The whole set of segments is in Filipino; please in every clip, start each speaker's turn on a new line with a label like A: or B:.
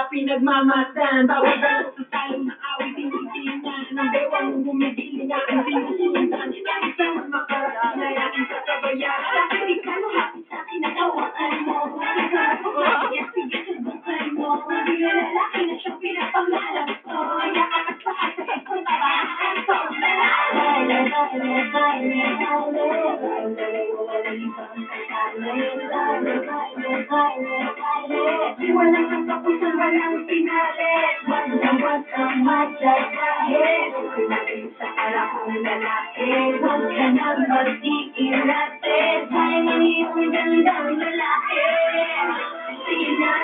A: Pinagmamasdan, bawat ang sa salong na awit, tinitingnan ng bewang bumibiling aking sinusundan. Kahit saan makarating na aking kasabayan, bakit di ka lumapit sa akin at hawakan mo? Ikaw ako kaya, sige subukan mo. Hindi na lalaki na siyang pinapangarap ko. Yakap at saan sa ikong babahan ko. Walang katapusan, walang pinalit. Wag na wag kang magdadahil. Sinabi sa parang lalaki, wag ka nang mag-iinate. Sayang ang iyong gandang lalaki. Sige na.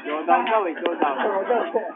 B: Showdown daw eh, showdown.